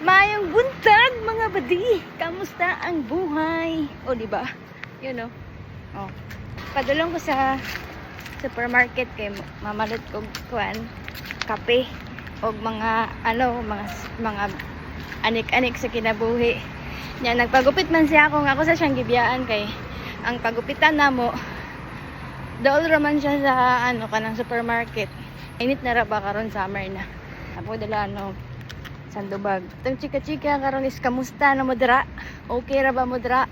Mayong buntag mga badi. Kamusta ang buhay? O di ba? Yun oh. Padulong ko sa supermarket kay mamalit ko kuan kape og mga mga anik-anik sa kinabuhi. Nya nagpagupit man siya ako sa siyang gibiyaan kay ang pagupitan namo dool raman siya sa kanang supermarket. Init na ra ba karon, summer na. Apo dala Sandubag. Tang chika-chika karon is kamusta na mo dira? Okay ra ba mo dira?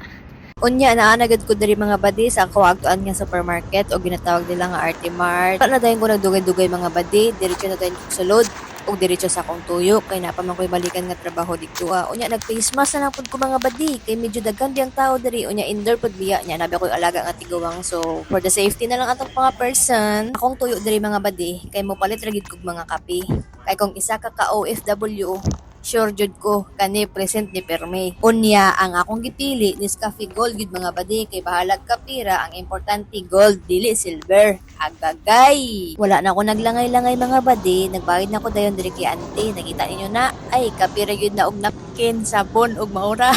Unya naanagad ko diri mga badi sa kawagoan nga supermarket o ginatawag nila nga RT Mart. Na dayon ko nagdugay-dugay mga badi, diretso na dayon ko sulod og diretso sa akong tuyo kay napaman ko'y balikan nga trabaho dito. Unya nag-face mask na lang pud ko mga badi kay medyo daghan di ang tao diri. Unya indoor pud biya nya nabi ko'y alaga nga tigawang, so for the safety na lang atong mga person. Akong tuyo diri mga badi kay mo palit ra gid kog mga kape. Kay kung isa ka OFW, sure jud ko kani present ni perme. Unya ang akong gipili Nescafe Gold gid mga badi kay bahalag kapira, ang importante gold dili silver. Agagay. Wala na ako naglangay-langay mga badi, nagbayad na ako dayon diri kay auntie. Nakita ninyo na ay kapira gyud na og napkin, sabon ug maura.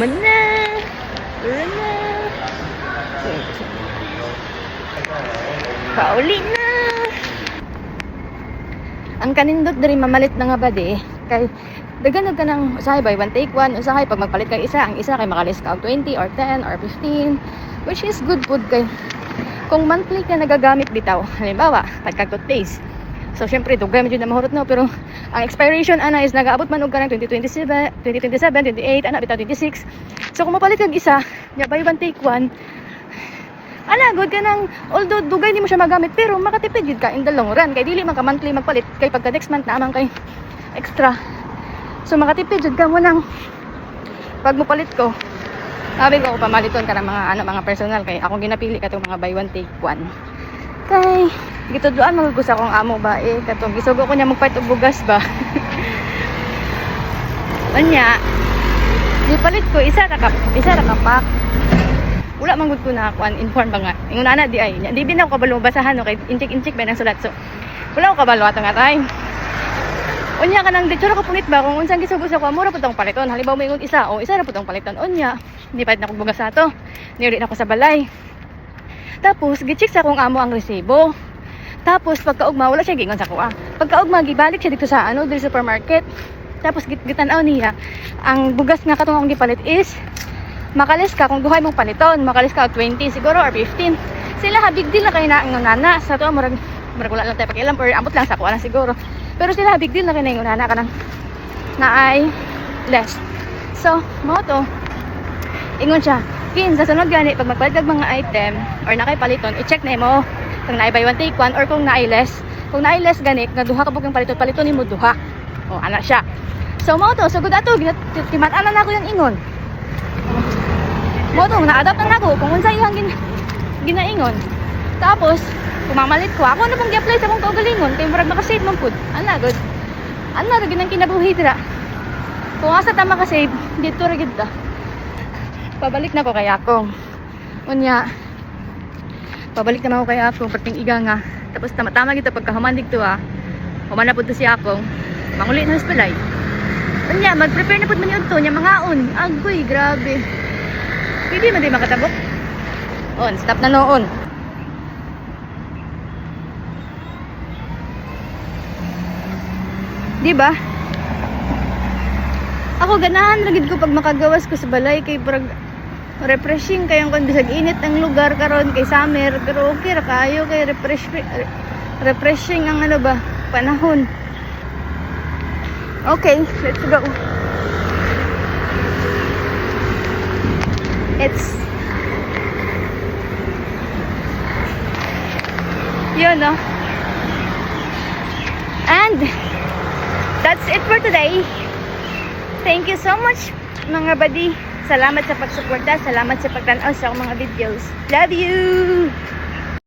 Mana. Pauli na. Ang kanindot diri mamalit na nga badi kay daghan ka nang usahay buy one take one, usahay pag magpalit kay isa, ang isa kay makalis ka og 20 or 10 or 15, which is good food kay kung monthly ka nagagamit bitaw. Halimbawa, tagkag-toothpaste. So syempre dugay medyo na mahurot no, pero ang expiration ana is nagaabot man og kanang 2027, 28 ana bitaw 26. So kung mapalit kag isa, nya buy one take one, good ka nang, although dugay di mo siya magamit pero makatipid yun ka in the long run kay dili man ka monthly magpalit kay pagka next month na amang kay extra. So makatipid yun ka mo nang pag mo palit ko. Sabi ko pamaliton ka ng mga personal kay akong ginapili katong mga buy one take one. Kay gituduan magugos akong amo ba katong gisugo ko niya magpalit og bugas ba. Anya gipalit ko isa ra ka pack. Wala man gud ko na kuan inform ba nga ingon ana di ay di bin ako kabalo basahan no kay inchik ba nang sulat, so wala ko kabalo ato nga time. Unya kanang ditsura ko punit ba kung unsang gisugo sa ko mura pud tong paliton. Halimbawa mo ingon isa ra pud tong paliton. Unya di pa na ko bugas ato, niuli na ko sa balay. Tapos gi-check sa akong amo ang resibo. Tapos pagkaugma wala siya gingon sa ko pagkaugma gibalik siya dito sa dito sa supermarket. Tapos gitan-aw niya ang bugas nga katong akong gipalit is makalis ka kung duhay mong paliton, makalis ka 20 siguro or 15. Sila big deal na kay na nana sa to murag wala lang tayo pakialam or ambot lang sa kuha lang siguro. Pero sila big deal na kay na nana kanang naay less. So mo to ingon siya kin sa sunod gani pag magpalit kag mga item or nakay paliton, i-check na mo kung naay buy one take one or kung naay less. Kung naay less gani nga duha ka pug paliton nimo duha. O ana siya. So mo to so gud ato timatan na ako yung ingon. Moto na-adapt na ako kung unsa iyang ginaingon. Tapos kumamalit ko ako na pong gi-apply sa akong kaugalingon kay murag maka-save man pud. Ana gud ginang kinabuhi dira. Kung asa ta maka-save dito ra gid ta. Pabalik na ko kay akong. Unya pabalik na ako kay akong perting iga nga. Tapos tama-tama gid pagkahuman dito human na pud to si akong. Manguli na hospital. Unya mag-prepare na pud man yun to nya mangaon. Agoy grabe. Hindi man di makatabok. Stop na noon. Di ba? Ako ganahan ragid ko pag makagawas ko sa balay kay parang refreshing kayang kon bisag init ang lugar karon kay summer, pero okay ra kayo kay refreshing ang panahon. Okay, let's go. It's and that's it for today. Thank you so much mga badi. Salamat sa pagsuporta, salamat sa pagtanaw sa akong mga videos. Love you.